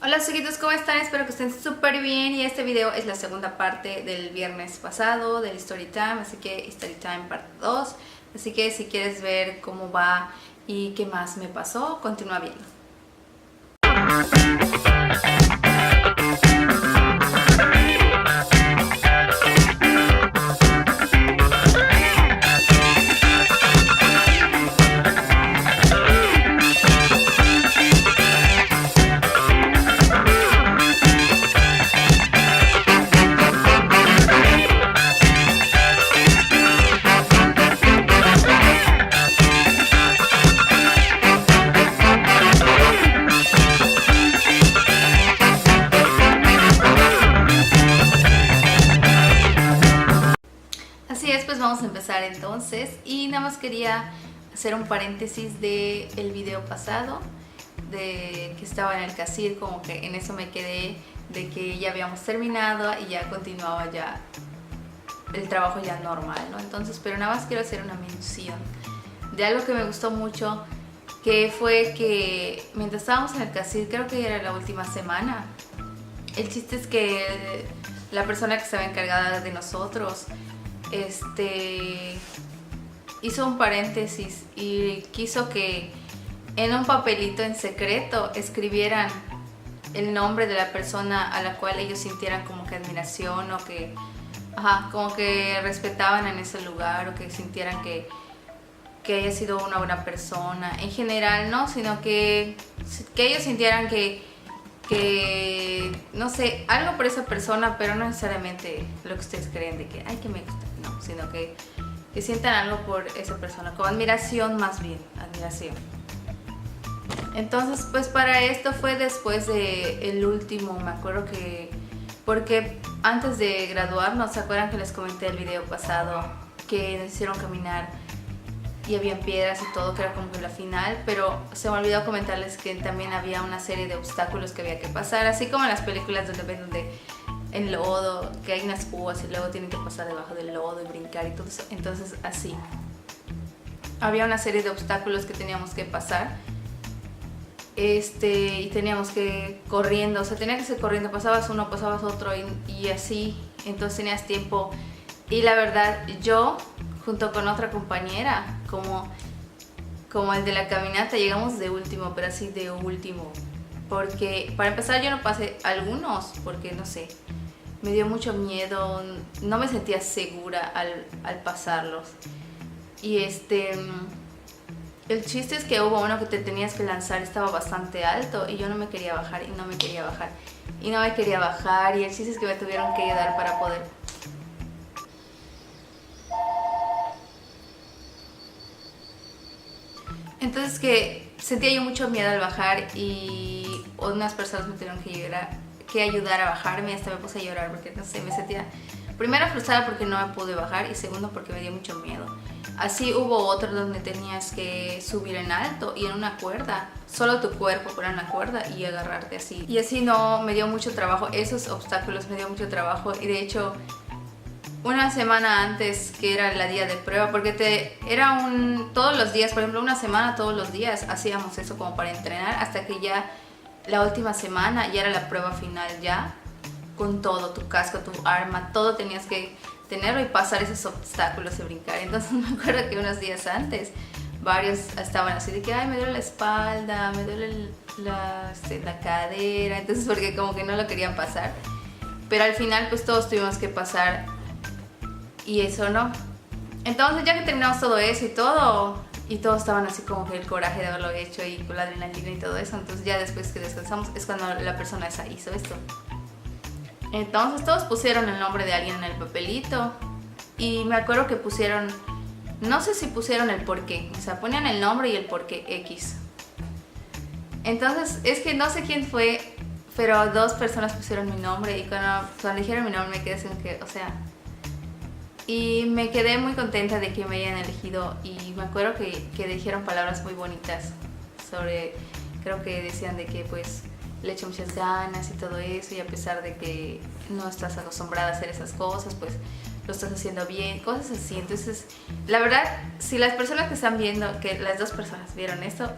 Hola chiquitos, ¿cómo están? Espero que estén súper bien y este video es la segunda parte del viernes pasado del Story Time, así que Story Time parte 2. Así que si quieres ver cómo va y qué más me pasó, continúa viendo. Vamos a empezar entonces y nada más quería hacer un paréntesis de el video pasado de que estaba en el casir, como que en eso me quedé de que ya habíamos terminado y ya continuaba ya el trabajo ya normal, ¿no? Entonces, pero nada más quiero hacer una mención de algo que me gustó mucho, que fue que mientras estábamos en el casir, creo que era la última semana, el chiste es que la persona que estaba encargada de nosotros hizo un paréntesis y quiso que en un papelito en secreto escribieran el nombre de la persona a la cual ellos sintieran como que admiración o que como que respetaban en ese lugar o que sintieran que haya sido una buena persona en general, no, sino que ellos sintieran que no sé, algo por esa persona, pero no necesariamente lo que ustedes creen de que ay, que me gusta, no, sino que sientan algo por esa persona, como admiración, más bien, admiración. Entonces, pues para esto fue después de el último, me acuerdo que, porque antes de graduarnos, ¿se acuerdan que les comenté el video pasado que nos hicieron caminar y había piedras y todo, que era como que la final, pero se me olvidó comentarles que también había una serie de obstáculos que había que pasar, así como en las películas donde ven donde en lodo, que hay unas púas y luego tienen que pasar debajo del lodo y brincar y todo eso. Entonces así, había una serie de obstáculos que teníamos que pasar y teníamos que corriendo, o sea, tenía que ser corriendo, pasabas uno, pasabas otro y así, entonces tenías tiempo. Y la verdad, yo junto con otra compañera, como el de la caminata, llegamos de último, pero así de último, porque para empezar yo no pasé algunos, porque no sé, me dio mucho miedo, no me sentía segura al pasarlos. Y el chiste es que hubo uno que te tenías que lanzar, estaba bastante alto y yo no me quería bajar y no me quería bajar y no me quería bajar, y el chiste es que me tuvieron que ayudar para poder. Entonces que sentía yo mucho miedo al bajar y unas personas me tuvieron que ayudar a bajarme, hasta me puse a llorar porque no sé, me sentía primero frustrada porque no me pude bajar y segundo porque me dio mucho miedo. Así hubo otro donde tenías que subir en alto y en una cuerda, solo tu cuerpo con una cuerda y agarrarte así. Y así no, me dio mucho trabajo, esos obstáculos me dio mucho trabajo y de hecho una semana antes, que era el día de prueba, porque todos los días, por ejemplo una semana todos los días hacíamos eso como para entrenar, hasta que ya la última semana ya era la prueba final, ya con todo, tu casco, tu arma, todo tenías que tenerlo y pasar esos obstáculos y brincar. Entonces me acuerdo que unos días antes varios estaban así de que ay, me duele la espalda, me duele la cadera, entonces porque como que no lo querían pasar, pero al final pues todos tuvimos que pasar. Y eso no. Entonces ya que terminamos todo eso y todos estaban así como que el coraje de haberlo hecho y con la adrenalina y todo eso, entonces ya después que descansamos es cuando la persona esa hizo esto. Entonces todos pusieron el nombre de alguien en el papelito y me acuerdo que pusieron, no sé si pusieron el porqué, o sea, ponían el nombre y el porqué X. Entonces es que no sé quién fue, pero dos personas pusieron mi nombre y cuando dijeron mi nombre me quedé sin que, o sea, y me quedé muy contenta de que me hayan elegido y me acuerdo que dijeron palabras muy bonitas sobre, creo que decían de que pues le echo muchas ganas y todo eso, y a pesar de que no estás acostumbrada a hacer esas cosas, pues lo estás haciendo bien, cosas así. Entonces, la verdad, si las personas que están viendo, que las dos personas vieron esto,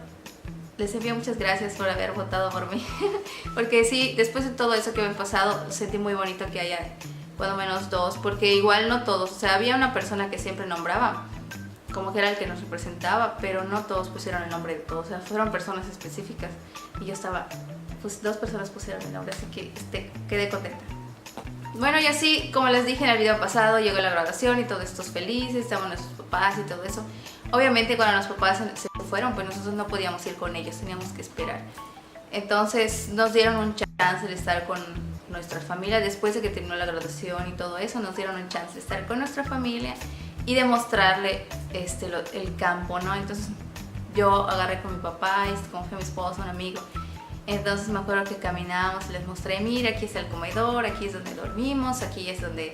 les envío muchas gracias por haber votado por mí. Porque sí, después de todo eso que me ha pasado, sentí muy bonito que haya cuando menos 2, porque igual no todos, o sea, había una persona que siempre nombraba, como que era el que nos representaba, pero no todos pusieron el nombre de todos, o sea, fueron personas específicas. Y yo estaba, pues 2 personas pusieron el nombre, así que quedé contenta. Bueno, y así, como les dije en el video pasado, llegó la graduación y todos estos felices, estaban nuestros papás y todo eso. Obviamente cuando los papás se fueron, pues nosotros no podíamos ir con ellos, teníamos que esperar. Entonces nos dieron un chance de estar con nuestra familia, después de que terminó la graduación y todo eso, nos dieron un chance de estar con nuestra familia y de mostrarle el campo, ¿no? Entonces yo agarré con mi papá, y como fue mi esposo, un amigo. Entonces me acuerdo que caminábamos y les mostré, mira, aquí está el comedor, aquí es donde dormimos, aquí es donde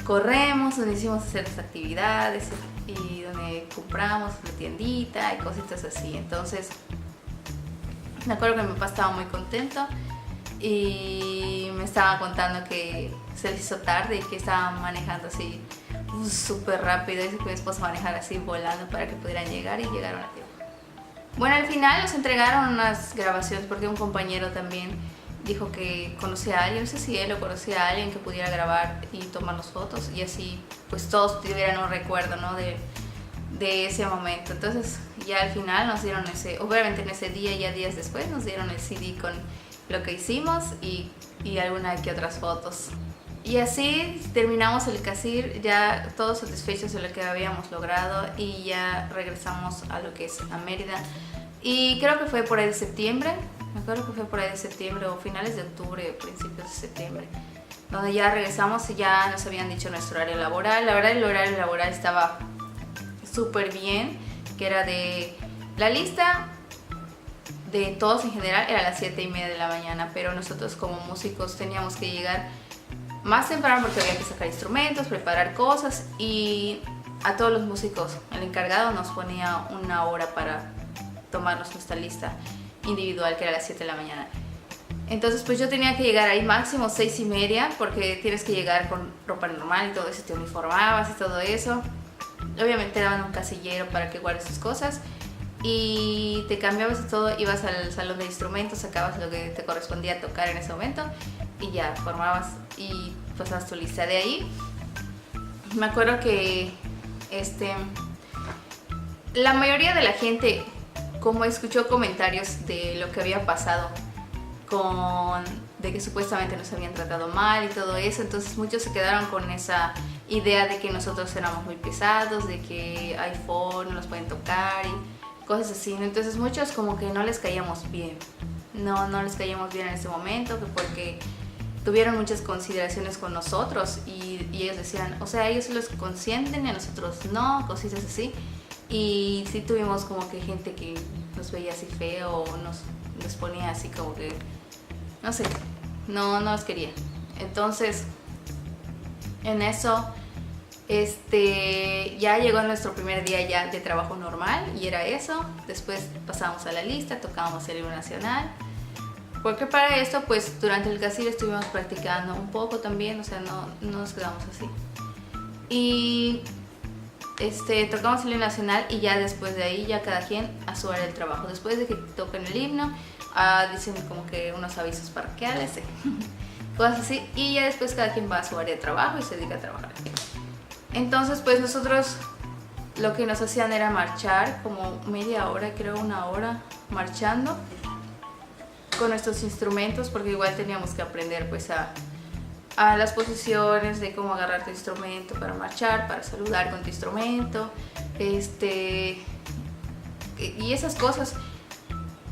corremos, donde hicimos hacer las actividades y donde compramos la tiendita y cositas así. Entonces me acuerdo que mi papá estaba muy contento y me estaba contando que se les hizo tarde y que estaban manejando así súper rápido. Dice que mi esposo manejara así volando para que pudieran llegar y llegaron a tiempo. Bueno, al final nos entregaron unas grabaciones porque un compañero también dijo que conocía a alguien, no sé si él o conocía a alguien que pudiera grabar y tomarnos fotos y así pues todos tuvieran un recuerdo, ¿no? de ese momento. Entonces ya al final nos dieron obviamente en ese día, ya días después nos dieron el CD con lo que hicimos y alguna que otras fotos. Y así terminamos el CACIR, ya todos satisfechos de lo que habíamos logrado y ya regresamos a lo que es a Mérida. Y creo que fue por ahí de septiembre, me acuerdo que fue por ahí de septiembre o finales de octubre, principios de septiembre, donde ya regresamos y ya nos habían dicho nuestro horario laboral. La verdad el horario laboral estaba súper bien, que era de la lista de todos en general era a las 7:30 de la mañana, pero nosotros como músicos teníamos que llegar más temprano porque había que sacar instrumentos, preparar cosas y a todos los músicos el encargado nos ponía una hora para tomarnos nuestra lista individual que era a las 7 de la mañana. Entonces pues yo tenía que llegar ahí máximo 6:30 porque tienes que llegar con ropa normal y todo eso, te uniformabas y todo eso. Obviamente te daban un casillero para que guardes tus cosas y te cambiabas y todo, ibas al salón de instrumentos, sacabas lo que te correspondía tocar en ese momento y ya formabas y pasabas tu lista. De ahí me acuerdo que la mayoría de la gente como escuchó comentarios de lo que había pasado de que supuestamente nos habían tratado mal y todo eso, entonces muchos se quedaron con esa idea de que nosotros éramos muy pesados, de que iPhone no nos pueden tocar y cosas así. Entonces muchos como que no les caíamos bien, no les caíamos bien en ese momento, porque tuvieron muchas consideraciones con nosotros y ellos decían, o sea, ellos los consienten y a nosotros no, cositas así. Y sí tuvimos como que gente que nos veía así feo o nos ponía así como que, no sé, no nos quería. Entonces, en eso, ya llegó nuestro primer día ya de trabajo normal y era eso. Después pasamos a la lista, tocábamos el himno nacional. Porque para esto, pues durante el CACIR estuvimos practicando un poco también, o sea, no nos quedamos así. Y tocamos el himno nacional y ya después de ahí ya cada quien a su área del trabajo. Después de que toquen el himno, dicen como que unos avisos parroquiales, cosas así, y ya después cada quien va a su área de trabajo y se dedica a trabajar. Entonces pues nosotros lo que nos hacían era marchar como media hora, creo una hora, marchando con nuestros instrumentos, porque igual teníamos que aprender pues a las posiciones de cómo agarrar tu instrumento para marchar, para saludar con tu instrumento, y esas cosas.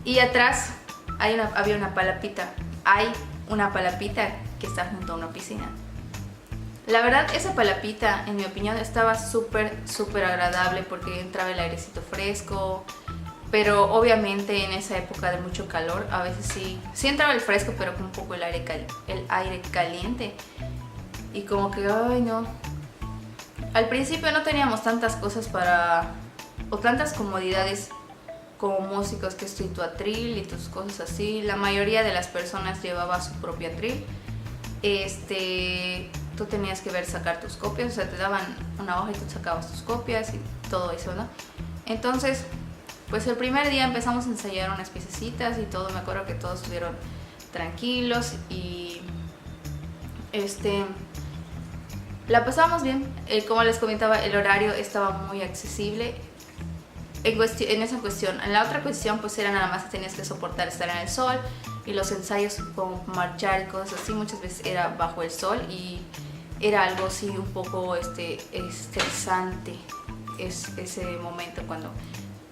Y atrás había una palapita, hay una palapita que está junto a una piscina. La verdad, esa palapita, en mi opinión, estaba súper agradable porque entraba el airecito fresco, pero obviamente en esa época de mucho calor, a veces sí entraba el fresco, pero con un poco el aire caliente. Y como que, ay no. Al principio no teníamos tantas cosas o tantas comodidades como músicos, que es tu atril y tus cosas así. La mayoría de las personas llevaba su propio atril. Tú tenías que sacar tus copias, o sea, te daban una hoja y tú sacabas tus copias y todo eso, ¿no? Entonces, pues el primer día empezamos a ensayar unas piececitas y todo, me acuerdo que todos estuvieron tranquilos y la pasamos bien. Como les comentaba, el horario estaba muy accesible en esa cuestión. En la otra cuestión pues era nada más que tenías que soportar estar en el sol, y los ensayos como marchar y cosas así muchas veces era bajo el sol y era algo así un poco estresante ese momento, cuando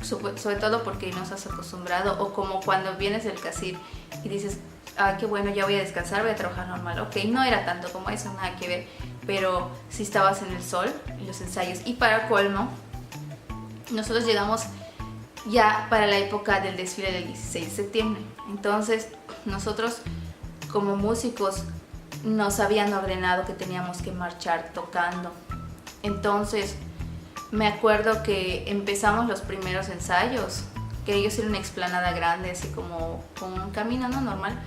sobre todo porque no estás acostumbrado, o como cuando vienes del CACIR y dices, ah, qué bueno, ya voy a descansar, voy a trabajar normal. Ok, no era tanto como eso, nada que ver, pero si estabas en el sol y los ensayos. Y para colmo, nosotros llegamos ya para la época del desfile del 16 de septiembre. Entonces, nosotros como músicos nos habían ordenado que teníamos que marchar tocando. Entonces, me acuerdo que empezamos los primeros ensayos, que ellos eran una explanada grande, así como con un camino no normal,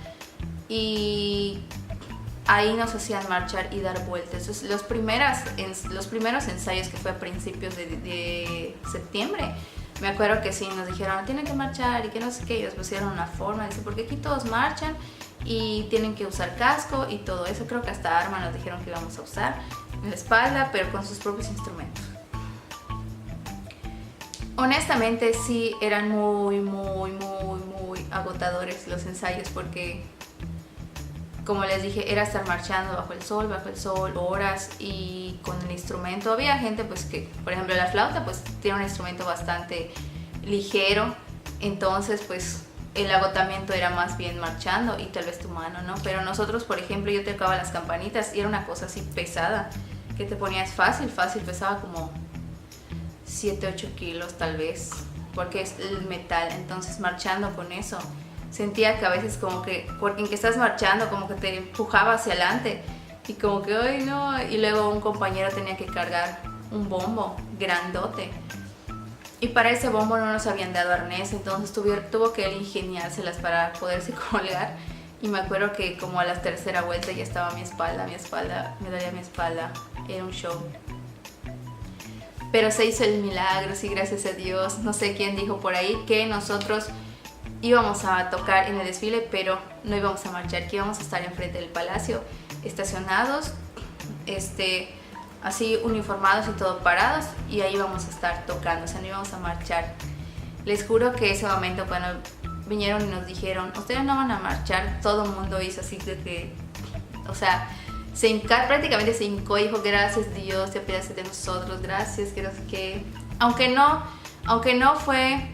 y ahí nos hacían marchar y dar vueltas. Entonces, los primeros ensayos, que fue a principios de septiembre, me acuerdo que sí, nos dijeron, tienen que marchar y que no sé qué, y nos pusieron una forma, dice, porque aquí todos marchan y tienen que usar casco y todo eso. Creo que hasta arma nos dijeron que íbamos a usar en la espalda, pero con sus propios instrumentos. Honestamente sí eran muy agotadores los ensayos, porque como les dije, era estar marchando bajo el sol, horas, y con el instrumento. Había gente pues que, por ejemplo, la flauta pues tiene un instrumento bastante ligero, entonces pues el agotamiento era más bien marchando y tal vez tu mano, ¿no? Pero nosotros, por ejemplo, yo tocaba las campanitas y era una cosa así pesada, que te ponías fácil, pesaba como 7-8 kilos tal vez, porque es el metal. Entonces marchando con eso, sentía que a veces como que, porque en que estás marchando, como que te empujaba hacia adelante y como que, ay no, y luego un compañero tenía que cargar un bombo grandote, y para ese bombo no nos habían dado arnés, entonces tuvo que él ingeniárselas para poderse colgar. Y me acuerdo que como a la tercera vuelta ya estaba mi espalda, me dolía mi espalda, era un show. Pero se hizo el milagro, sí, gracias a Dios. No sé quién dijo por ahí que nosotros íbamos a tocar en el desfile, pero no íbamos a marchar, que íbamos a estar enfrente del palacio, estacionados, así uniformados y todo parados, y ahí íbamos a estar tocando, o sea, no íbamos a marchar. Les juro que ese momento cuando vinieron y nos dijeron, ustedes no van a marchar, todo el mundo hizo así de que, o sea, prácticamente se hincó y dijo, gracias Dios, te apiadaste de nosotros, gracias, que no sé qué. Aunque no fue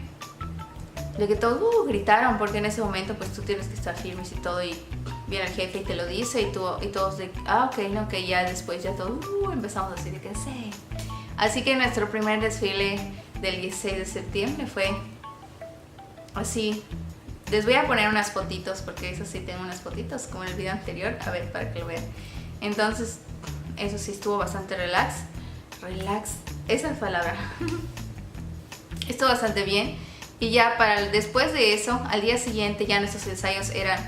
de que todos gritaron, porque en ese momento pues tú tienes que estar firmes y todo, y viene el jefe y te lo dice, y todos de, ok, no, que ya después ya todos empezamos a decir de que sí. Así que nuestro primer desfile del 16 de septiembre fue así. Les voy a poner unas fotitos, porque eso sí tengo unas fotitos como en el video anterior, a ver, para que lo vean. Entonces, eso sí estuvo bastante relax, esa es la palabra. Estuvo bastante bien. Y ya después de eso, al día siguiente ya nuestros ensayos eran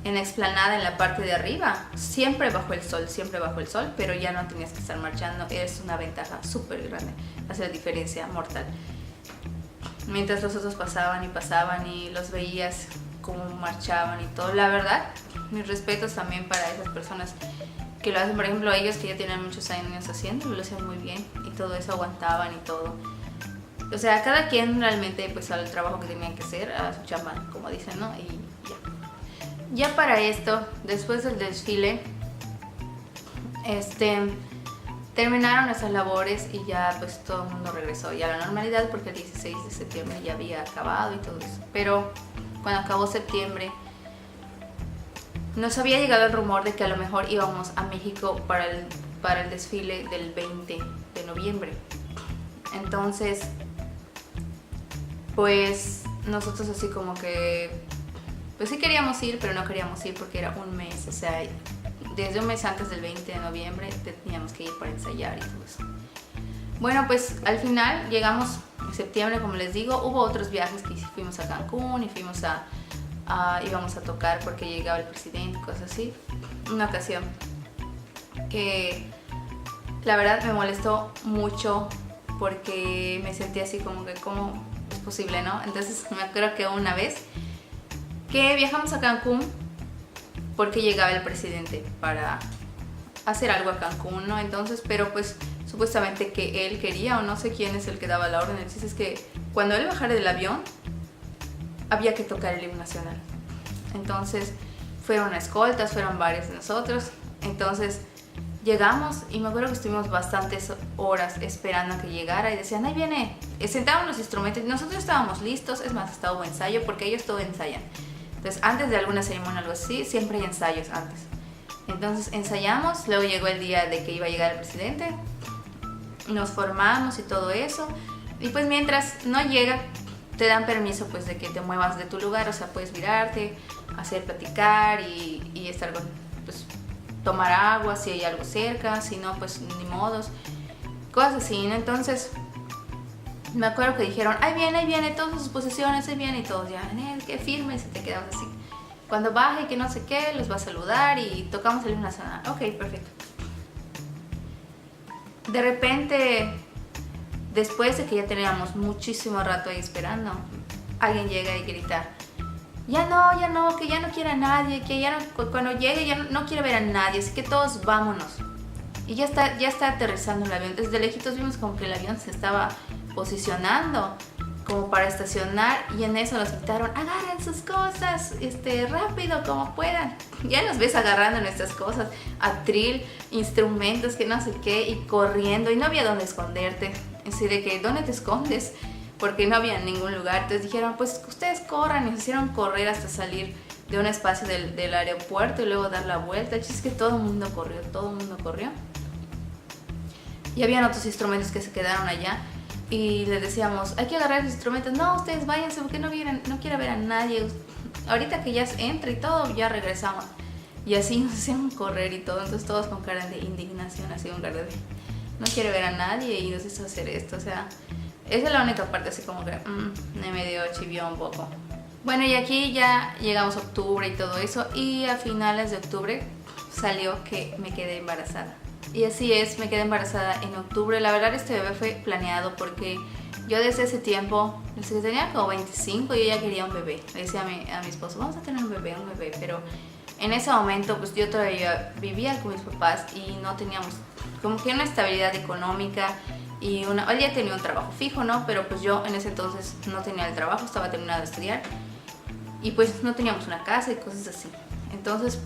en la explanada, en la parte de arriba, siempre bajo el sol, pero ya no tenías que estar marchando. Es una ventaja súper grande, hace la diferencia mortal. Mientras los otros pasaban y los veías cómo marchaban y todo, la verdad, mis respetos también para esas personas que lo hacen. Por ejemplo, ellos que ya tienen muchos años haciendo, lo hacían muy bien y todo eso, aguantaban y todo. O sea, cada quien realmente pues al trabajo que tenían que hacer, a su chamba, como dicen, ¿no? Y ya para esto, después del desfile, terminaron nuestras labores y ya pues todo el mundo regresó ya a la normalidad, porque el 16 de septiembre ya había acabado y todo eso. Pero cuando acabó septiembre, nos había llegado el rumor de que a lo mejor íbamos a México para el desfile del 20 de noviembre. Entonces, pues nosotros así como que, pues sí queríamos ir, pero no queríamos ir porque era un mes, o sea, desde un mes antes del 20 de noviembre teníamos que ir para ensayar y todo eso. Bueno, pues al final llegamos en septiembre, como les digo. Hubo otros viajes que fuimos a Cancún y íbamos a tocar porque llegaba el presidente, cosas así. Una ocasión que la verdad me molestó mucho porque me sentí así como que, ¿cómo es posible, ¿no? Entonces me acuerdo que una vez que viajamos a Cancún porque llegaba el presidente para hacer algo a Cancún, ¿no? Entonces, pero pues supuestamente que él quería, o no sé quién es el que daba la orden. El chiste es que cuando él bajara del avión había que tocar el himno nacional. Entonces fueron escoltas, fueron varios de nosotros. Entonces llegamos y me acuerdo que estuvimos bastantes horas esperando a que llegara y decían, ahí viene, sentaban los instrumentos y nosotros estábamos listos. Es más, hasta hubo ensayo porque ellos todo ensayan. Entonces antes de alguna ceremonia o algo así, siempre hay ensayos antes. Entonces ensayamos, luego llegó el día de que iba a llegar el presidente, nos formamos y todo eso, y pues mientras no llega te dan permiso pues de que te muevas de tu lugar, o sea, puedes virarte, hacer platicar y estar con, pues tomar agua si hay algo cerca, si no pues ni modos, cosas así, ¿no? Entonces me acuerdo que dijeron, ahí viene, todas sus posesiones, ahí viene, y todos ya, que firmes, y te quedamos así. Cuando baje, que no sé qué, los va a saludar y tocamos el himno nacional. Ok, perfecto. De repente, después de que ya teníamos muchísimo rato ahí esperando, alguien llega y grita, ya no, que ya no quiere a nadie, que ya no, cuando llegue ya no quiere ver a nadie, así que todos vámonos. Y ya está aterrizando el avión. Desde lejitos vimos como que el avión se estaba posicionando como para estacionar, y en eso nos gritaron, agarren sus cosas, rápido como puedan. Ya nos ves agarrando nuestras cosas, atril, instrumentos, que no sé qué, y corriendo, y no había dónde esconderte. Así de que, ¿dónde te escondes? Porque no había ningún lugar. Entonces dijeron, pues ustedes corran, y nos hicieron correr hasta salir de un espacio del aeropuerto y luego dar la vuelta. Es que todo el mundo corrió. Y habían otros instrumentos que se quedaron allá. Y le decíamos, hay que agarrar los instrumentos. No, ustedes váyanse porque no quiero ver a nadie. Ahorita que ya entra y todo, ya regresamos. Y así nos hicieron correr y todo. Entonces todos con cara de indignación, así con cara de no quiero ver a nadie y nos hizo hacer esto. O sea, esa es la única parte así como que me dio chivió un poco. Bueno, y aquí ya llegamos a octubre y todo eso. Y a finales de octubre salió que me quedé embarazada. Y así es, me quedé embarazada en octubre. La verdad este bebé fue planeado porque yo desde ese tiempo, desde que tenía como 25, yo ya quería un bebé. Le decía a mi esposo, vamos a tener un bebé, pero en ese momento pues yo todavía vivía con mis papás y no teníamos como que una estabilidad económica y él ya tenía un trabajo fijo, ¿no? Pero pues yo en ese entonces no tenía el trabajo, estaba terminando de estudiar y pues no teníamos una casa y cosas así. Entonces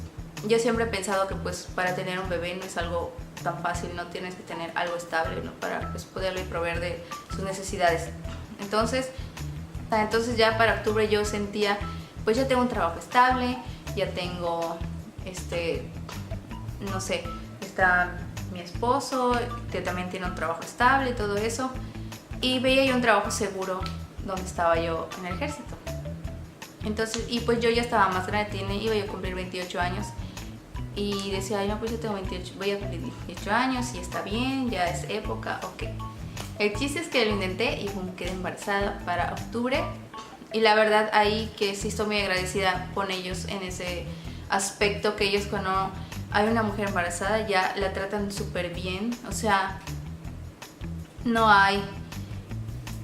yo siempre he pensado que pues para tener un bebé no es algo tan fácil, no tienes que tener algo estable, ¿no? Para pues poderle proveer de sus necesidades. Entonces ya para octubre yo sentía, pues ya tengo un trabajo estable, ya tengo, no sé, está mi esposo, que también tiene un trabajo estable y todo eso, y veía yo un trabajo seguro donde estaba yo en el ejército. Entonces, y pues yo ya estaba más grande, iba yo a cumplir 28 años, y decía, ay no, pues yo tengo 28, voy a cumplir 28 años y está bien, ya es época, ok. El chiste es que lo intenté y me quedé embarazada para octubre, y la verdad ahí que sí estoy muy agradecida con ellos en ese aspecto, que ellos cuando hay una mujer embarazada ya la tratan súper bien, o sea, no hay,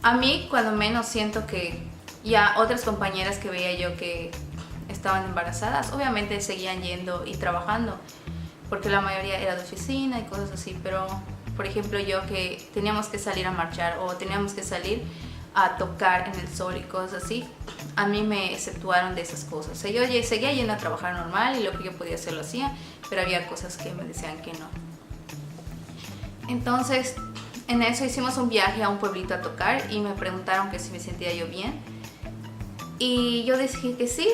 a mí cuando menos siento que ya otras compañeras que veía yo que estaban embarazadas, obviamente seguían yendo y trabajando, porque la mayoría era de oficina y cosas así, pero por ejemplo yo que teníamos que salir a marchar o teníamos que salir a tocar en el sol y cosas así, a mí me exceptuaron de esas cosas. O sea, yo seguía yendo a trabajar normal y lo que yo podía hacer lo hacía, pero había cosas que me decían que no. Entonces en eso hicimos un viaje a un pueblito a tocar y me preguntaron que si me sentía yo bien, y yo dije que sí,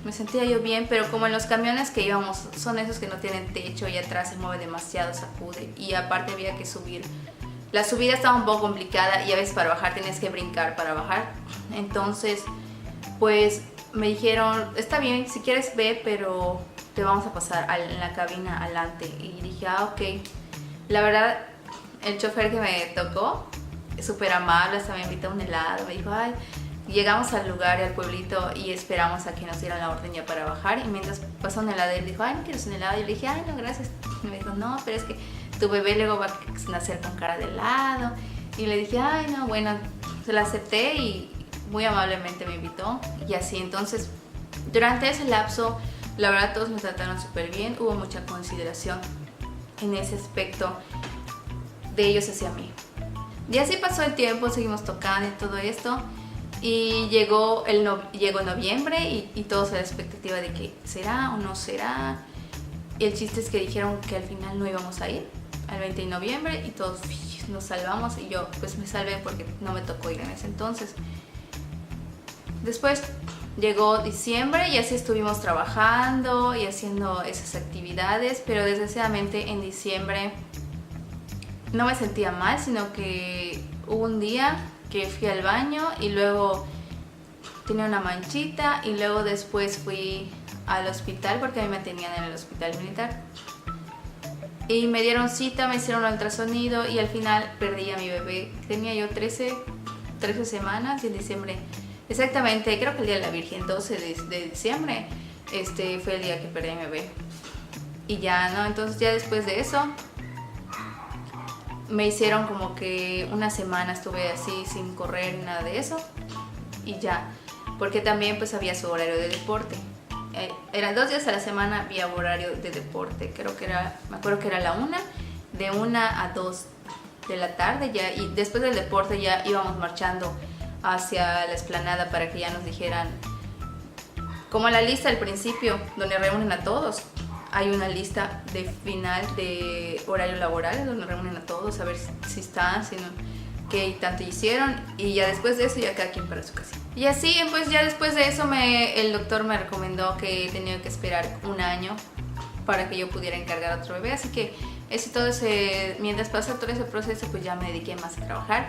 me sentía yo bien, pero como en los camiones que íbamos son esos que no tienen techo y atrás se mueve demasiado, sacude, y aparte había que subir. La subida estaba un poco complicada y a veces para bajar tenías que brincar para bajar. Entonces pues me dijeron, está bien, si quieres ve, pero te vamos a pasar en la cabina adelante. Y dije, ok. La verdad, el chofer que me tocó es súper amable, hasta me invitó a un helado, me dijo, ay. Llegamos al lugar, al pueblito, y esperamos a que nos dieran la orden ya para bajar. Y mientras pasó un helado, él dijo, ay, ¿no quieres un helado? Y yo le dije, ay, no, gracias. Y me dijo, no, pero es que tu bebé luego va a nacer con cara de helado. Y le dije, ay, no, bueno, se la acepté y muy amablemente me invitó y así. Entonces, durante ese lapso, la verdad todos me trataron súper bien, hubo mucha consideración en ese aspecto de ellos hacia mí. Y así pasó el tiempo, seguimos tocando y todo esto. Y llegó noviembre y todos a la expectativa de que será o no será. Y el chiste es que dijeron que al final no íbamos a ir al 20 de noviembre y todos nos salvamos y yo pues me salvé porque no me tocó ir en ese entonces. Después llegó diciembre y así estuvimos trabajando y haciendo esas actividades, pero desgraciadamente en diciembre no me sentía mal, sino que hubo un día que fui al baño y luego tenía una manchita y luego después fui al hospital porque a mí me tenían en el hospital militar y me dieron cita, me hicieron un ultrasonido y al final perdí a mi bebé. Tenía yo 13 semanas y en diciembre, exactamente, creo que el día de la Virgen, 12 de diciembre, fue el día que perdí a mi bebé. Y ya, ¿no? Entonces ya después de eso me hicieron como que una semana estuve así sin correr ni nada de eso y ya, porque también pues había su horario de deporte. Eran 2 días a la semana, había horario de deporte, me acuerdo que era de 1 a 2 de la tarde ya, y después del deporte ya íbamos marchando hacia la explanada para que ya nos dijeran, como la lista al principio donde reúnen a todos, hay una lista de final de horario laboral donde reúnen a todos a ver si están, si no, qué tanto hicieron, y ya después de eso ya cada quien para su casa. Y así pues ya después de eso el doctor me recomendó que tenía que esperar 1 año para que yo pudiera encargar a otro bebé, así que mientras pasó todo ese proceso pues ya me dediqué más a trabajar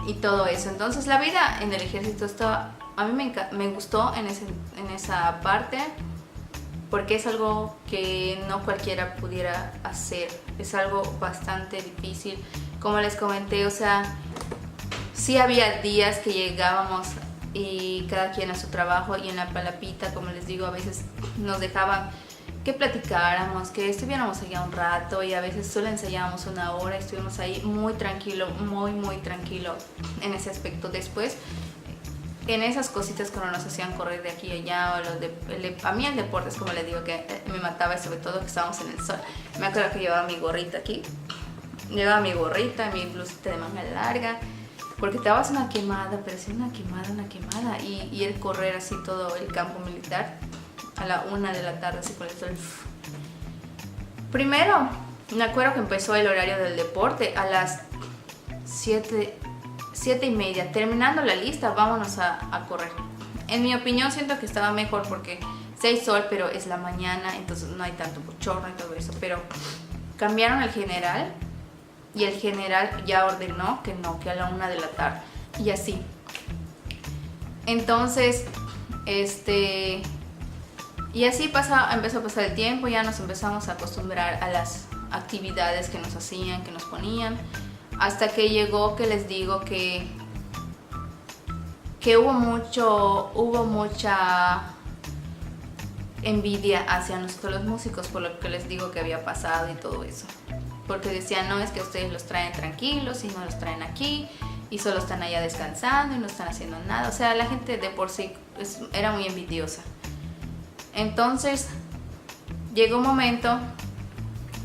y todo eso. Entonces la vida en el ejército a mí me gustó en esa parte, porque es algo que no cualquiera pudiera hacer, es algo bastante difícil. Como les comenté, o sea, sí había días que llegábamos y cada quien a su trabajo y en la palapita, como les digo, a veces nos dejaban que platicáramos, que estuviéramos allá un rato y a veces solo ensayábamos 1 hora y estuvimos ahí muy tranquilo, muy tranquilo en ese aspecto. Después, en esas cositas cuando nos hacían correr de aquí y allá, o a mí el deporte es como les digo que me mataba, sobre todo que estábamos en el sol. Me acuerdo que llevaba mi gorrita aquí, llevaba mi gorrita, mi blusita de manga larga, porque te dabas una quemada, pero sí una quemada, y el correr así todo el campo militar a la 1 de la tarde, así con el sol. Primero, me acuerdo que empezó el horario del deporte a las 7:30, terminando la lista, vámonos a correr. En mi opinión siento que estaba mejor porque sí hay sol, pero es la mañana, entonces no hay tanto bochorno y todo eso, pero cambiaron el general y el general ya ordenó que a la 1 de la tarde y así. Entonces, y así empezó a pasar el tiempo, ya nos empezamos a acostumbrar a las actividades que nos hacían, que nos ponían, hasta que llegó, que les digo que hubo mucha envidia hacia nosotros los músicos por lo que les digo que había pasado y todo eso, porque decían, no, es que ustedes los traen tranquilos y no los traen aquí y solo están allá descansando y no están haciendo nada. O sea, la gente de por sí era muy envidiosa. Entonces llegó un momento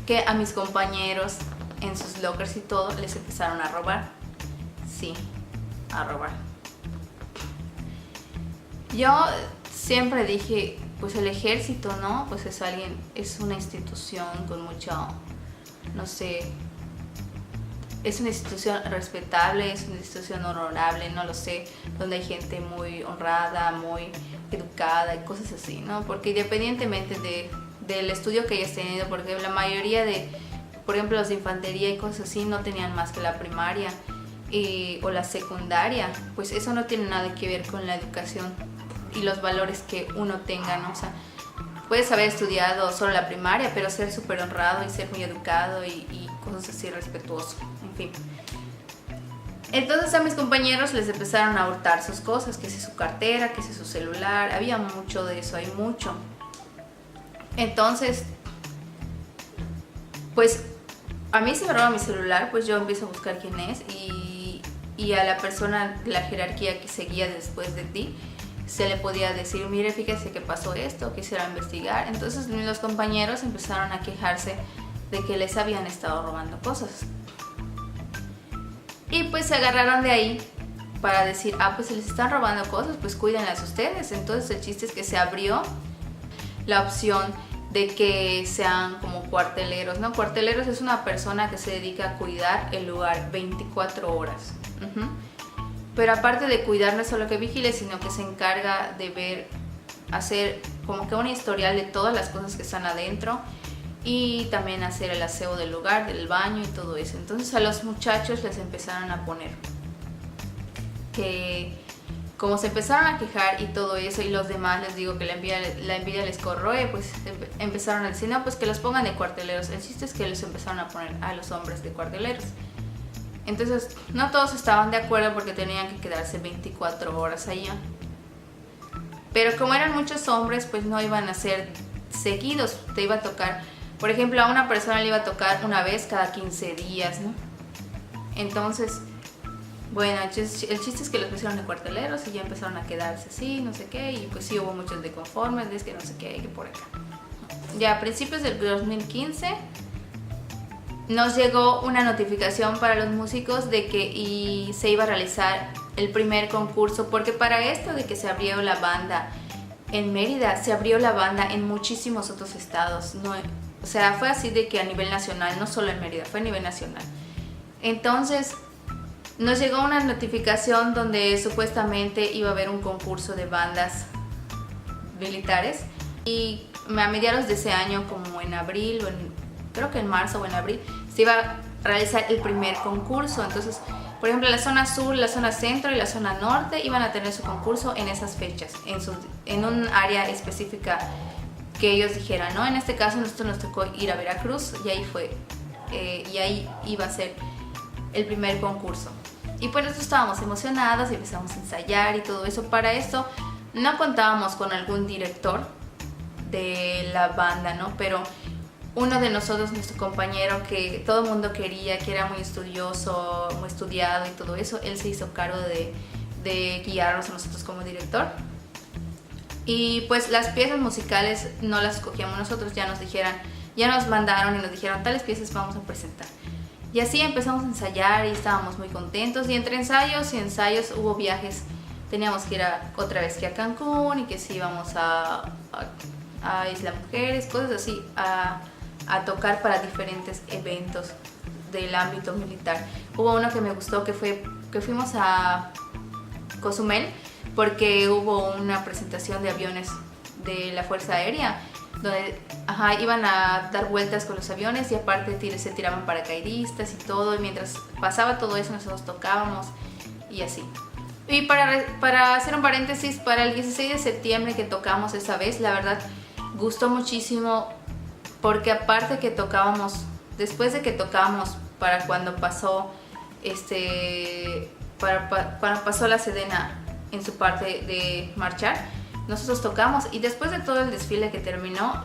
que a mis compañeros en sus lockers y todo les empezaron a robar. Sí, a robar. Yo siempre dije, pues el ejército, ¿no? Pues es una institución con mucho, no sé, es una institución respetable, es una institución honorable, no lo sé, donde hay gente muy honrada, muy educada y cosas así, ¿no? Porque independientemente del estudio que hayas tenido, porque la mayoría por ejemplo, los de infantería y cosas así no tenían más que la primaria o la secundaria, pues eso no tiene nada que ver con la educación y los valores que uno tenga, ¿no? O sea, puedes haber estudiado solo la primaria, pero ser súper honrado y ser muy educado y cosas así, respetuoso, en fin. Entonces a mis compañeros les empezaron a hurtar sus cosas, que si su cartera, que si su celular, había mucho de eso, hay mucho. Entonces, pues a mí se me roba mi celular, pues yo empiezo a buscar quién es y y a la persona de la jerarquía que seguía después de ti se le podía decir, mire, fíjese que pasó esto, quisiera investigar. Entonces los compañeros empezaron a quejarse de que les habían estado robando cosas. Y pues se agarraron de ahí para decir, pues si les están robando cosas, pues cuídenlas ustedes. Entonces el chiste es que se abrió la opción de que sean como cuarteleros, ¿no? Cuarteleros es una persona que se dedica a cuidar el lugar 24 horas. Pero aparte de cuidar, no es solo que vigile, sino que se encarga de ver, hacer como que un historial de todas las cosas que están adentro y también hacer el aseo del lugar, del baño y todo eso. Entonces a los muchachos les empezaron a poner que como se empezaron a quejar y todo eso, y los demás les digo que la envidia les corroe, pues empezaron a decir, no, pues que los pongan de cuarteleros. El chiste es que los empezaron a poner a los hombres de cuarteleros. Entonces no todos estaban de acuerdo porque tenían que quedarse 24 horas allá. Pero como eran muchos hombres, pues no iban a ser seguidos. Te iba a tocar, por ejemplo, a una persona le iba a tocar una vez cada 15 días, ¿no? Entonces, bueno, el chiste es que los pusieron de cuarteleros y ya empezaron a quedarse así, no sé qué. Y pues sí hubo muchos de conformes, es que no sé qué, que por acá. Ya a principios del 2015... nos llegó una notificación para los músicos de que se iba a realizar el primer concurso, porque para esto de que se abrió la banda en Mérida, se abrió la banda en muchísimos otros estados, ¿no? O sea, fue así de que a nivel nacional, no solo en Mérida, fue a nivel nacional. Entonces, nos llegó una notificación donde supuestamente iba a haber un concurso de bandas militares y a mediados de ese año, como en abril creo que en marzo o en abril, se iba a realizar el primer concurso. Entonces, por ejemplo, la zona sur, la zona centro y la zona norte iban a tener su concurso en esas fechas, en un área específica que ellos dijeran, ¿no? En este caso, nosotros nos tocó ir a Veracruz y ahí fue, y ahí iba a ser el primer concurso. Y por eso estábamos emocionados y empezamos a ensayar y todo eso. Para esto no contábamos con algún director de la banda, ¿no? Pero uno de nosotros, nuestro compañero que todo el mundo quería, que era muy estudioso, muy estudiado y todo eso, él se hizo cargo de guiarnos a nosotros como director. Y pues las piezas musicales no las escogíamos nosotros, ya nos mandaron y nos dijeron tales piezas vamos a presentar. Y así empezamos a ensayar y estábamos muy contentos, y entre ensayos y ensayos hubo viajes. Teníamos que ir otra vez que a Cancún, y que sí íbamos a Isla Mujeres, cosas así, a tocar para diferentes eventos del ámbito militar. Hubo uno que me gustó, que fuimos a Cozumel, porque hubo una presentación de aviones de la Fuerza Aérea, donde iban a dar vueltas con los aviones, y aparte se tiraban paracaidistas y todo, y mientras pasaba todo eso nosotros tocábamos y así. Y para hacer un paréntesis, para el 16 de septiembre que tocamos esa vez, la verdad gustó muchísimo, porque aparte que tocábamos, después de que tocábamos para cuando pasó cuando pasó la Sedena en su parte de marchar, nosotros tocamos, y después de todo el desfile que terminó,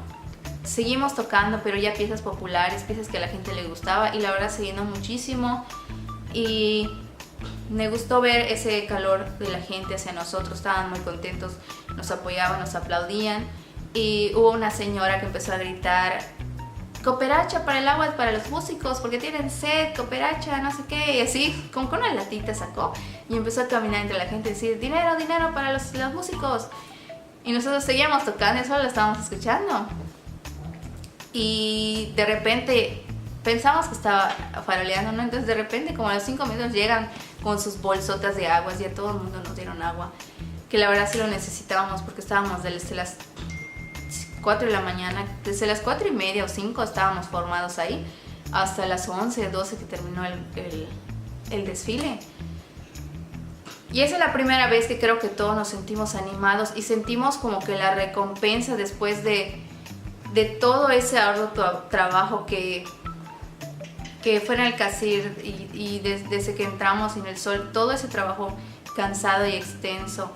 seguimos tocando, pero ya piezas populares, piezas que a la gente le gustaba, y la verdad se llenó muchísimo, y me gustó ver ese calor de la gente hacia nosotros. Estaban muy contentos, nos apoyaban, nos aplaudían, y hubo una señora que empezó a gritar: cooperacha para el agua para los músicos porque tienen sed, cooperacha, no sé qué, y así, como con una latita sacó y empezó a caminar entre la gente y decir: dinero, dinero para los músicos. Y nosotros seguíamos tocando y solo lo estábamos escuchando, y de repente pensamos que estaba faroleando, ¿no? Entonces de repente, como a los 5 minutos, llegan con sus bolsotas de aguas, y a todo el mundo nos dieron agua, que la verdad sí lo necesitábamos, porque estábamos desde las 4 de la mañana, desde las 4:30 o 5 estábamos formados ahí, hasta las 11, 12 que terminó el desfile. Y esa es la primera vez que creo que todos nos sentimos animados y sentimos como que la recompensa después de todo ese arduo trabajo que fue en el CACIR, y desde que entramos en el sol, todo ese trabajo cansado y extenso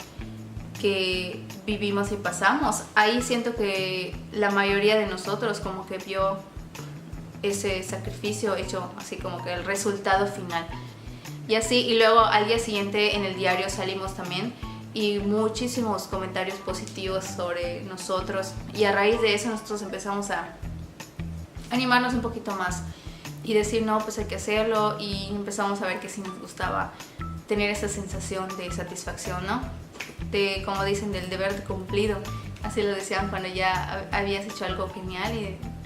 que vivimos y pasamos. Ahí siento que la mayoría de nosotros como que vio ese sacrificio hecho, así como que el resultado final. Y así, y luego al día siguiente en el diario salimos también y muchísimos comentarios positivos sobre nosotros, y a raíz de eso nosotros empezamos a animarnos un poquito más y decir no, pues hay que hacerlo, y empezamos a ver que sí nos gustaba tener esa sensación de satisfacción, ¿no? De, como dicen, del deber cumplido, así lo decían cuando ya habías hecho algo genial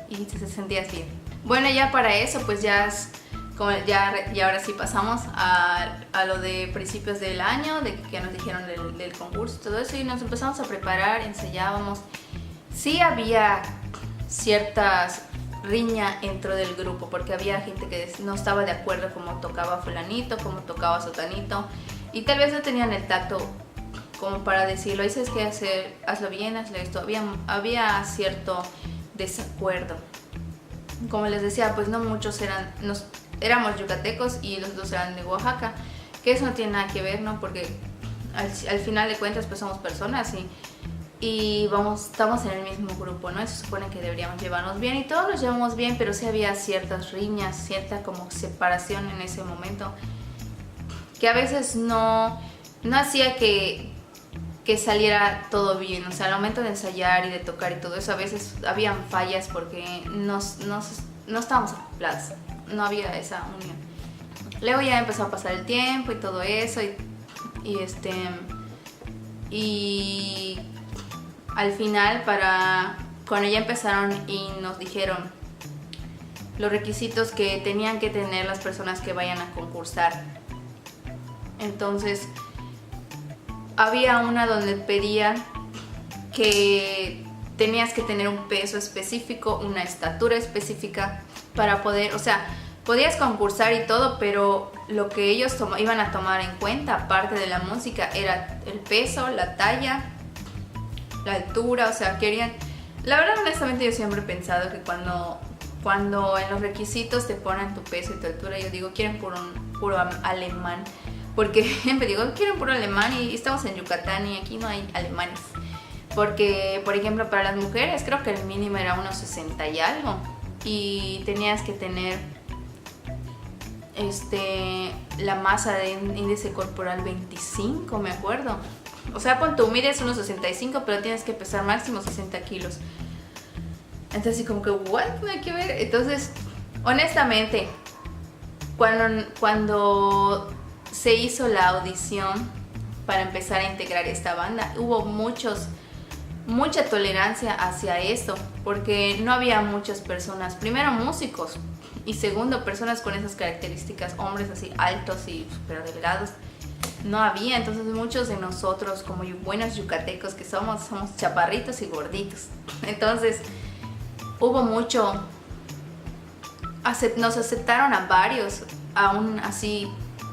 y te sentías bien. Bueno, ya para eso pues y ahora sí pasamos a lo de principios del año, de que nos dijeron del concurso y todo eso, y nos empezamos a preparar, ensayábamos. Sí había ciertas riña dentro del grupo, porque había gente que no estaba de acuerdo cómo tocaba fulanito, cómo tocaba sotanito, y tal vez no tenían el tacto como para decirlo, dices que hazlo bien, hazlo esto. Había cierto desacuerdo. Como les decía, pues no muchos éramos yucatecos y los dos eran de Oaxaca, que eso no tiene nada que ver, ¿no? Porque al final de cuentas pues somos personas y estamos en el mismo grupo, ¿no? Y se supone que deberíamos llevarnos bien y todos nos llevamos bien, pero sí había ciertas riñas, cierta como separación en ese momento, que a veces no hacía que saliera todo bien. O sea, al momento de ensayar y de tocar y todo eso, a veces habían fallas porque no estábamos acoplados, no había esa unión. Luego ya empezó a pasar el tiempo y todo eso, y al final, cuando ya empezaron y nos dijeron los requisitos que tenían que tener las personas que vayan a concursar, entonces había una donde pedía que tenías que tener un peso específico, una estatura específica para poder, o sea, podías concursar y todo, pero lo que ellos iban a tomar en cuenta, aparte de la música, era el peso, la talla, la altura. O sea, querían... La verdad, honestamente, yo siempre he pensado que cuando en los requisitos te ponen tu peso y tu altura, yo digo, quieren puro alemán. Porque siempre digo, quieren puro alemán, y estamos en Yucatán y aquí no hay alemanes. Porque, por ejemplo, para las mujeres creo que el mínimo era unos 60 y algo. Y tenías que tener la masa de índice corporal 25, me acuerdo. O sea, pon tú, mides unos 65, pero tienes que pesar máximo 60 kilos. Entonces, así como que, ¿what? No hay que ver. Entonces, honestamente, cuando se hizo la audición para empezar a integrar esta banda, hubo mucha tolerancia hacia eso, porque no había muchas personas, primero músicos, y segundo personas con esas características, hombres así altos y súper delgados, no había. Entonces muchos de nosotros, como buenos yucatecos que somos chaparritos y gorditos, entonces hubo nos aceptaron a varios, aún así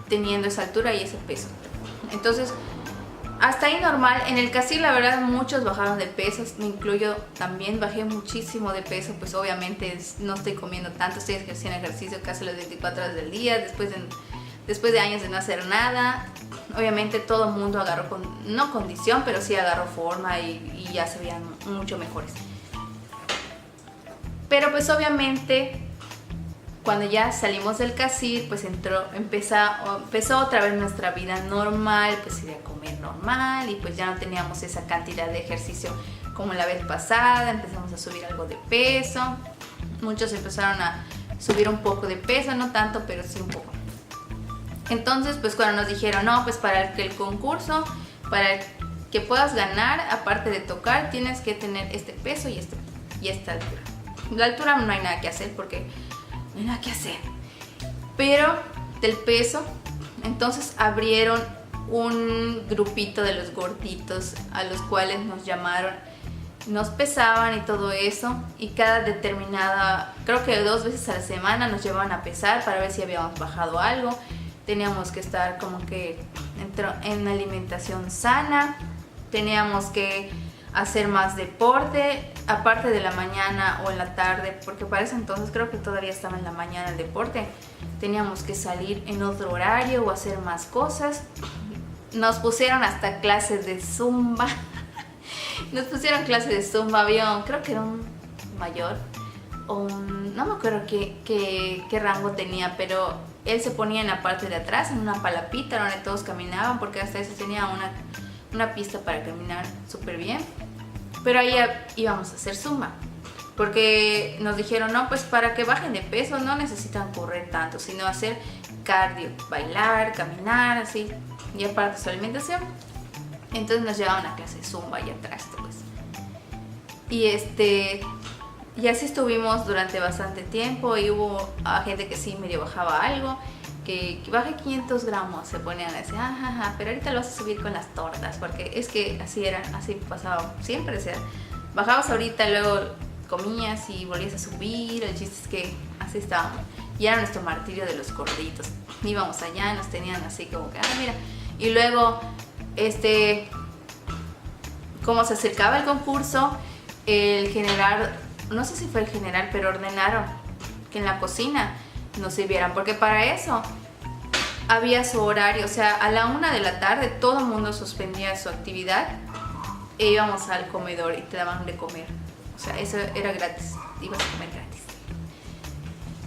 teniendo esa altura y ese peso. Entonces, hasta ahí normal. En el Casil, la verdad, muchos bajaron de peso, me incluyo también, bajé muchísimo de peso, pues obviamente no estoy comiendo tanto, estoy haciendo ejercicio casi las 24 horas del día, después de años de no hacer nada. Obviamente todo el mundo agarró, no condición, pero sí agarró forma y ya se veían mucho mejores. Pero pues obviamente cuando ya salimos del Casil, pues empezó otra vez nuestra vida normal, pues ir a comer normal, y pues ya no teníamos esa cantidad de ejercicio como la vez pasada. Empezamos a subir algo de peso, muchos empezaron a subir un poco de peso, no tanto, pero sí un poco. Entonces, pues cuando nos dijeron, no, pues para que el concurso, para que puedas ganar, aparte de tocar, tienes que tener este peso y esta altura. La altura no hay nada que hacer, porque no hay nada que hacer. Pero del peso, entonces abrieron un grupito de los gorditos, a los cuales nos llamaron, nos pesaban y todo eso, y cada determinada, creo que 2 veces a la semana nos llevaban a pesar para ver si habíamos bajado algo. Teníamos que estar como que en alimentación sana, teníamos que hacer más deporte, aparte de la mañana o en la tarde, porque para ese entonces creo que todavía estaba en la mañana el deporte. Teníamos que salir en otro horario o hacer más cosas. Nos pusieron hasta clases de zumba. Había, creo que era un mayor, no me acuerdo qué rango tenía, pero él se ponía en la parte de atrás, en una palapita donde todos caminaban, porque hasta eso tenía una pista para caminar súper bien. Pero ahí íbamos a hacer zumba, porque nos dijeron, no, pues para que bajen de peso no necesitan correr tanto, sino hacer cardio, bailar, caminar, así, y aparte su alimentación. Entonces nos llevaban a clase de zumba allá atrás, pues. Y así estuvimos durante bastante tiempo, y hubo gente que sí medio bajaba algo, que baje 500 gramos, se ponían a decir, ajá, pero ahorita lo vas a subir con las tortas, porque es que así pasaba siempre, o sea, bajabas ahorita, luego comías y volvías a subir. El chiste es que así estábamos, y era nuestro martirio de los gorditos. Íbamos allá, nos tenían así como que, mira, y luego, como se acercaba el concurso, el general, no sé si fue el general, pero ordenaron que en la cocina nos sirvieran, porque para eso había su horario, o sea, a la 1 de la tarde todo el mundo suspendía su actividad e íbamos al comedor y te daban de comer, o sea, eso era gratis, ibas a comer gratis.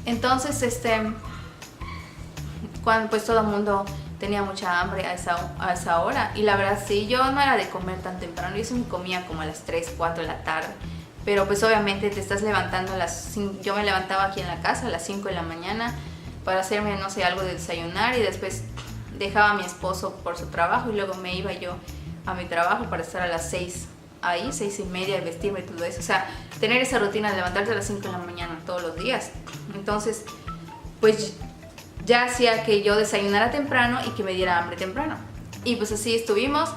Entonces, cuando pues todo el mundo tenía mucha hambre a esa hora, y la verdad sí, yo no era de comer tan temprano, yo sí me comía como a las 3, 4 de la tarde, pero pues obviamente te estás levantando yo me levantaba aquí en la casa a las 5 de la mañana para hacerme, no sé, algo de desayunar, y después dejaba a mi esposo por su trabajo y luego me iba yo a mi trabajo para estar a las 6 ahí, 6:30, y vestirme y todo eso, o sea, tener esa rutina de levantarte a las 5 de la mañana todos los días. Entonces, pues ya hacía que yo desayunara temprano y que me diera hambre temprano, y pues así estuvimos.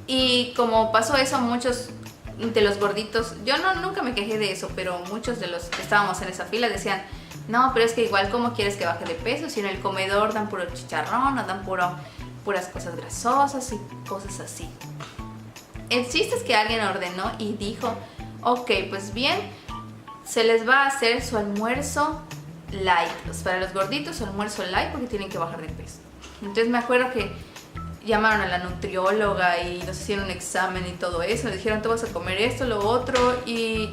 Y como pasó eso, muchos de los gorditos, yo nunca me quejé de eso, pero muchos de los que estábamos en esa fila decían, no, pero es que igual, ¿cómo quieres que baje de peso si en el comedor dan puro chicharrón, o dan puras cosas grasosas y cosas así? El chiste es que alguien ordenó y dijo, ok, pues bien, se les va a hacer su almuerzo light, pues para los gorditos su almuerzo light, porque tienen que bajar de peso. Entonces me acuerdo que llamaron a la nutrióloga y nos hicieron un examen y todo eso, nos dijeron, tú vas a comer esto, lo otro, y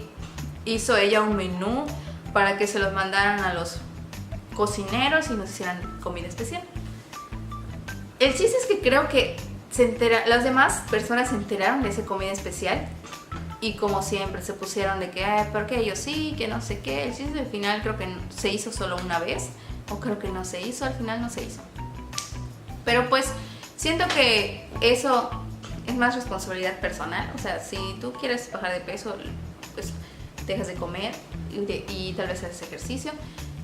hizo ella un menú para que se los mandaran a los cocineros y nos hicieran comida especial. El chiste es que creo que las demás personas se enteraron de esa comida especial, y como siempre se pusieron de que, ¿por qué yo sí? Que no sé qué. El chiste es que al final creo que se hizo solo una vez, o creo que no se hizo, al final no se hizo. Pero pues siento que eso es más responsabilidad personal, o sea, si tú quieres bajar de peso, pues dejas de comer y tal vez haces ejercicio,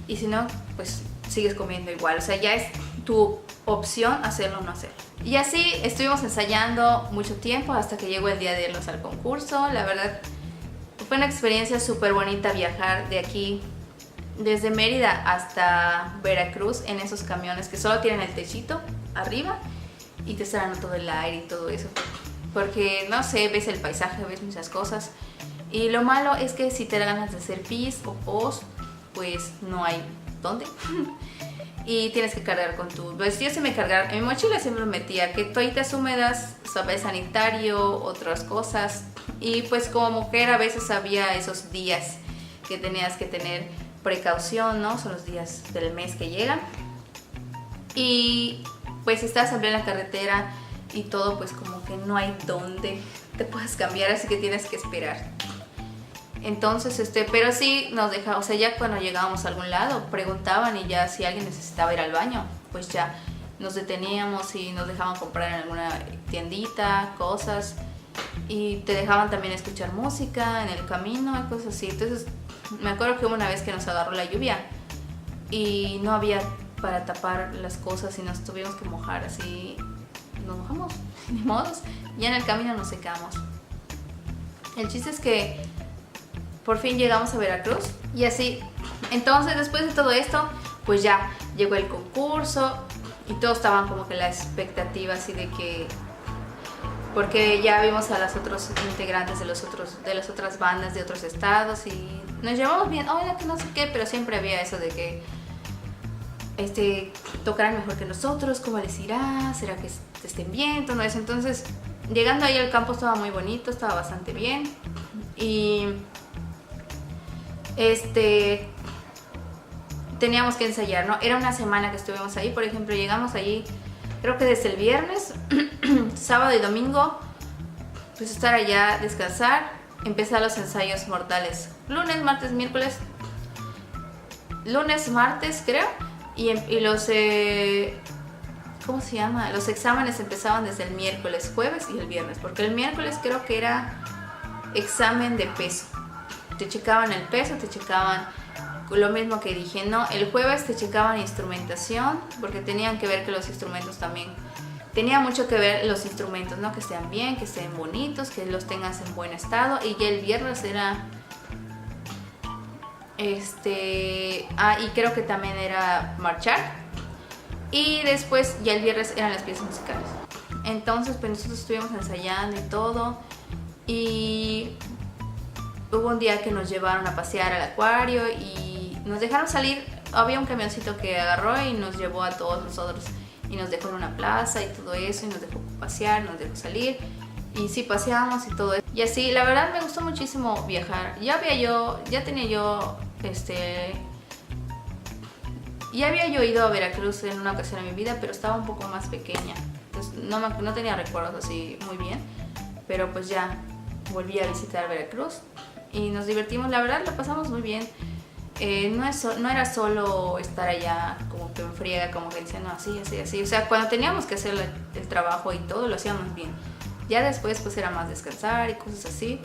y si no, pues sigues comiendo igual, o sea, ya es tu opción hacerlo o no hacerlo. Y así estuvimos ensayando mucho tiempo hasta que llegó el día de irnos al concurso. La verdad fue una experiencia súper bonita viajar de aquí, desde Mérida hasta Veracruz, en esos camiones que solo tienen el techito arriba y te están dando todo el aire y todo eso, porque no sé, ves el paisaje, ves muchas cosas. Y lo malo es que si te da ganas de hacer pis o pos, pues no hay dónde. Y tienes que cargar con pues yo se me cargaba, en mi mochila siempre metía que toallitas húmedas, papel sanitario, otras cosas. Y pues como mujer a veces había esos días que tenías que tener precaución, ¿no? Son los días del mes que llegan. Y pues estás en la carretera y todo, pues como que no hay dónde te puedas cambiar, así que tienes que esperar. Entonces, pero sí nos dejaban, o sea, ya cuando llegábamos a algún lado, preguntaban, y ya si alguien necesitaba ir al baño, pues ya nos deteníamos y nos dejaban comprar en alguna tiendita, cosas, y te dejaban también escuchar música en el camino y cosas así. Entonces, me acuerdo que hubo una vez que nos agarró la lluvia y no había para tapar las cosas y nos tuvimos que mojar, así nos mojamos, ni modos, ya en el camino nos secamos. El chiste es que por fin llegamos a Veracruz, y así. Entonces, después de todo esto, pues ya llegó el concurso y todos estaban como que la expectativa así de que, porque ya vimos a los otros integrantes de las otras bandas de otros estados y nos llevamos bien, hola, que no sé qué, pero siempre había eso de que tocarán mejor que nosotros, cómo les irá, será que estén bien, todo eso. Entonces, llegando ahí al campo estaba muy bonito, estaba bastante bien, y teníamos que ensayar, ¿no? Era una semana que estuvimos ahí, por ejemplo, llegamos allí, creo que desde el viernes, sábado y domingo, pues estar allá, descansar, empezar los ensayos mortales. Lunes, martes, miércoles, lunes, martes creo, y los, ¿cómo se llama? Los exámenes empezaban desde el miércoles, jueves y el viernes, porque el miércoles creo que era examen de peso. Te checaban el peso, te checaban lo mismo que dije, ¿no? El jueves te checaban instrumentación, porque tenían que ver que los instrumentos también, tenía mucho que ver los instrumentos, ¿no? Que estén bien, que estén bonitos, que los tengas en buen estado. Y ya el viernes era, y creo que también era marchar. Y después ya el viernes eran las piezas musicales. Entonces pues nosotros estuvimos ensayando y todo. Y hubo un día que nos llevaron a pasear al acuario y nos dejaron salir. Había un camioncito que agarró y nos llevó a todos nosotros y nos dejó en una plaza y todo eso, y nos dejó pasear, nos dejó salir, y sí, paseamos y todo eso. Y así, la verdad me gustó muchísimo viajar. Ya había yo ido a Veracruz en una ocasión en mi vida, pero estaba un poco más pequeña, entonces no tenía recuerdos así muy bien, pero pues ya volví a visitar Veracruz y nos divertimos, la verdad la pasamos muy bien. No era solo estar allá como que en friega, como que diciendo así. O sea, cuando teníamos que hacer el trabajo y todo, lo hacíamos bien. Ya después pues era más descansar y cosas así.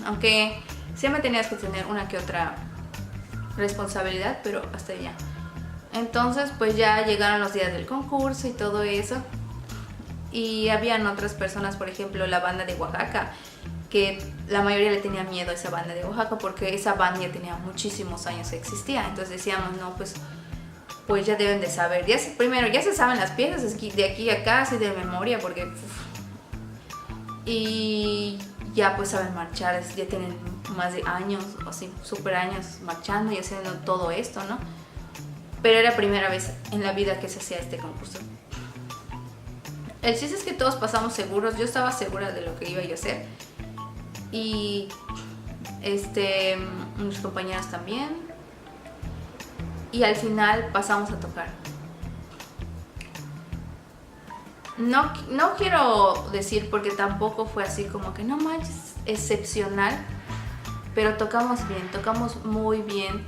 Aunque siempre tenías que tener una que otra responsabilidad, pero hasta allá. Entonces pues ya llegaron los días del concurso y todo eso. Y habían otras personas, por ejemplo la banda de Oaxaca, que la mayoría le tenía miedo a esa banda de Oaxaca porque esa banda ya tenía muchísimos años que existía. Entonces decíamos, no, pues ya deben de saber. Primero, ya se saben las piezas de aquí a acá, así de memoria, porque... Y ya pues saben marchar, ya tienen más de años, o así, súper años marchando y haciendo todo esto, ¿no? Pero era la primera vez en la vida que se hacía este concurso. El chiste es que todos pasamos seguros, yo estaba segura de lo que iba yo a hacer. Y mis compañeros también, y al final pasamos a tocar. No quiero decir porque tampoco fue así como que no manches, excepcional, pero tocamos bien, tocamos muy bien,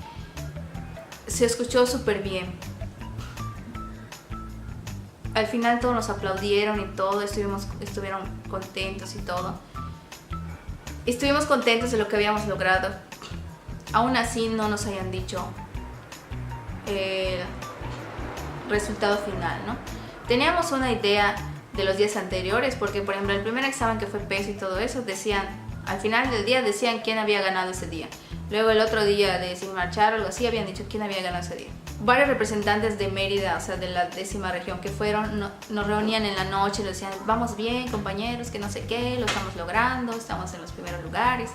se escuchó súper bien. Al final todos nos aplaudieron y todo, estuvieron contentos y todo. Estuvimos contentos de lo que habíamos logrado. Aún así no nos hayan dicho el resultado final, ¿no? Teníamos una idea de los días anteriores, porque por ejemplo el primer examen que fue peso y todo eso, decían, al final del día decían quién había ganado ese día. Luego el otro día de sin marchar o algo así habían dicho quién había ganado ese día. Varios representantes de Mérida, o sea de la 10ª región que fueron, nos reunían en la noche y nos decían, vamos bien compañeros, que no sé qué, lo estamos logrando, estamos en los primeros lugares,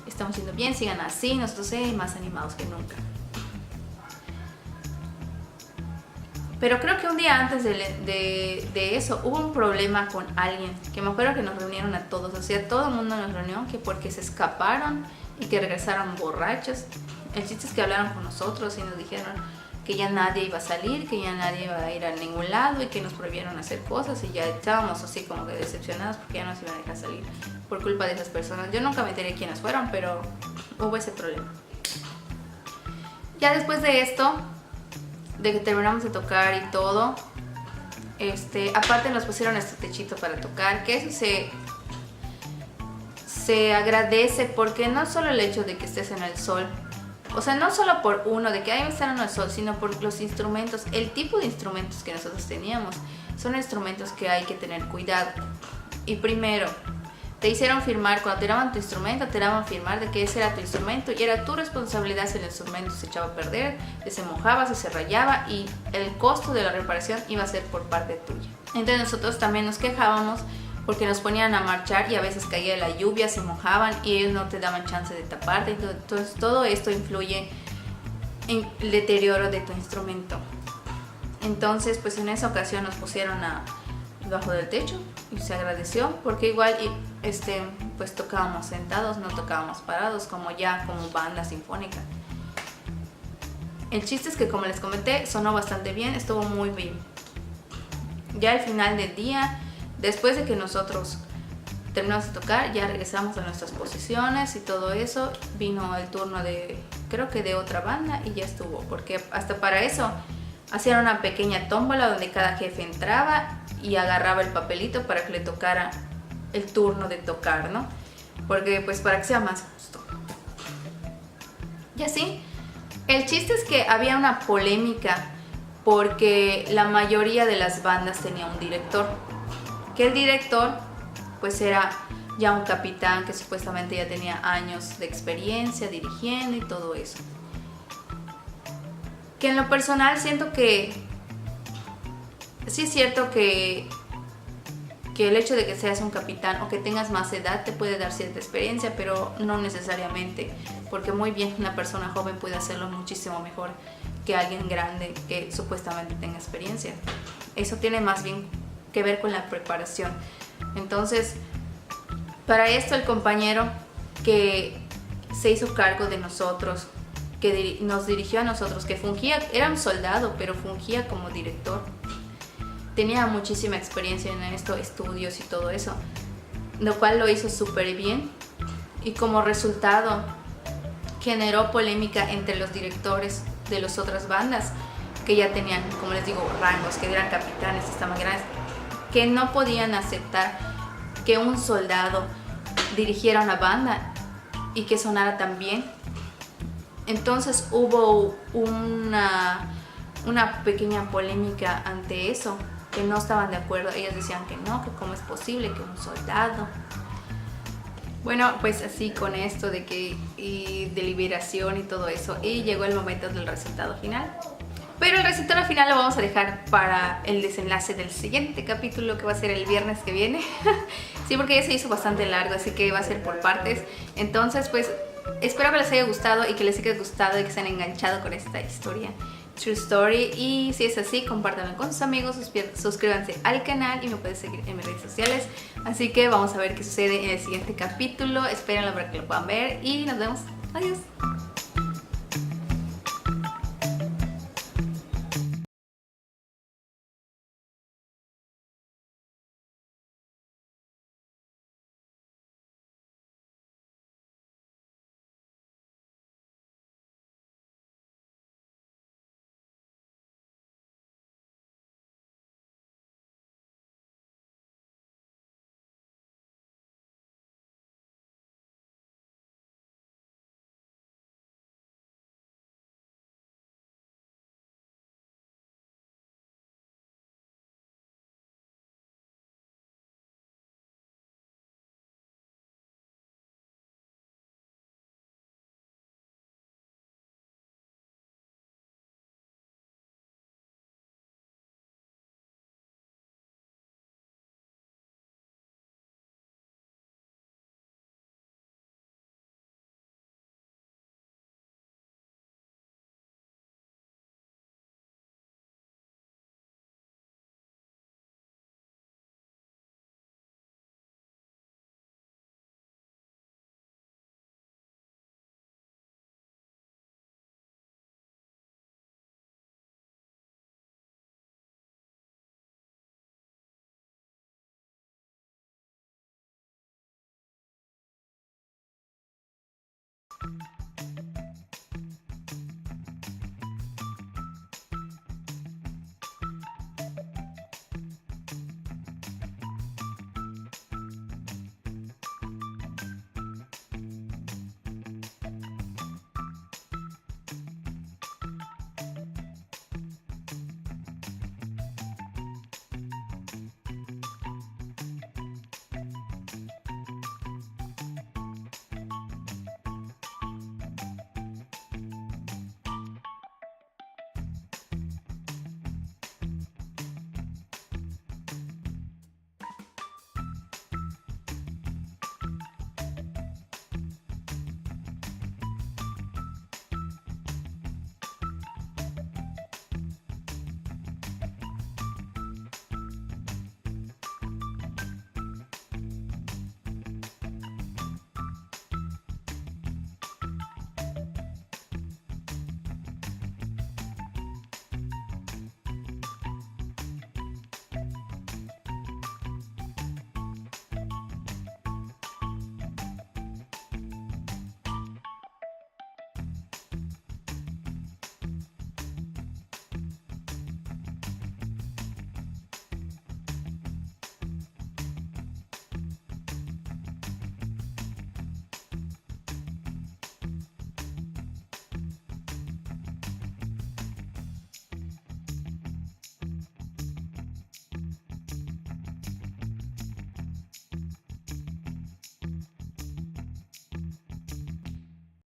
estamos yendo bien, sigan así, nosotros más animados que nunca. Pero creo que un día antes de eso hubo un problema con alguien, que me acuerdo que nos reunieron a todos, o sea todo el mundo nos reunió, que porque se escaparon y que regresaron borrachos. El chiste es que hablaron con nosotros y nos dijeron que ya nadie iba a salir, que ya nadie iba a ir a ningún lado y que nos prohibieron hacer cosas, y ya estábamos así como que decepcionados porque ya no nos iban a dejar salir por culpa de esas personas. Yo nunca me enteré quiénes fueron, pero hubo ese problema. Ya después de esto, de que terminamos de tocar y todo, aparte nos pusieron este techito para tocar, que eso se agradece, porque no solo el hecho de que estés en el sol, o sea, no solo por uno, de que hay que estar en el sol, sino por los instrumentos, el tipo de instrumentos que nosotros teníamos, son instrumentos que hay que tener cuidado. Y primero, te hicieron firmar, cuando te daban tu instrumento, te daban firmar de que ese era tu instrumento y era tu responsabilidad si el instrumento se echaba a perder, se mojaba, se rayaba, y el costo de la reparación iba a ser por parte tuya. Entonces nosotros también nos quejábamos porque nos ponían a marchar y a veces caía la lluvia, se mojaban y ellos no te daban chance de taparte. Entonces todo esto influye en el deterioro de tu instrumento. Entonces pues en esa ocasión nos pusieron debajo del techo y se agradeció, porque igual pues tocábamos sentados, no tocábamos parados como banda sinfónica. El chiste es que, como les comenté, sonó bastante bien, estuvo muy bien. Ya al final del día, después de que nosotros terminamos de tocar, ya regresamos a nuestras posiciones y todo eso, vino el turno de, creo que de otra banda, y ya estuvo, porque hasta para eso hacían una pequeña tómbola donde cada jefe entraba y agarraba el papelito para que le tocara el turno de tocar, ¿no? Porque pues para que sea más justo. Y así, el chiste es que había una polémica porque la mayoría de las bandas tenía un director, que el director pues era ya un capitán que supuestamente ya tenía años de experiencia dirigiendo y todo eso. Que en lo personal siento que sí es cierto que el hecho de que seas un capitán o que tengas más edad te puede dar cierta experiencia, pero no necesariamente, porque muy bien una persona joven puede hacerlo muchísimo mejor que alguien grande que supuestamente tenga experiencia. Eso tiene más bien que ver con la preparación. Entonces, para esto el compañero que se hizo cargo de nosotros, que nos dirigió a nosotros, que fungía, era un soldado, pero fungía como director, tenía muchísima experiencia en esto, estudios y todo eso, lo cual lo hizo súper bien, y como resultado generó polémica entre los directores de las otras bandas que ya tenían, como les digo, rangos, que eran capitanes, estaban grandes, que no podían aceptar que un soldado dirigiera una banda y que sonara tan bien. Entonces hubo una pequeña polémica ante eso, que no estaban de acuerdo. Ellos decían que no, que cómo es posible que un soldado. Bueno, pues así con esto de que y deliberación y todo eso, y llegó el momento del resultado final. Pero el resultado final lo vamos a dejar para el desenlace del siguiente capítulo, que va a ser el viernes que viene. Sí, porque ya se hizo bastante largo, así que va a ser por partes. Entonces, pues espero que les haya gustado y que les haya gustado y que se hayan enganchado con esta historia True Story. Y si es así, compártanlo con sus amigos, suscríbanse al canal y me pueden seguir en mis redes sociales. Así que vamos a ver qué sucede en el siguiente capítulo. Espérenlo para que lo puedan ver y nos vemos. Adiós.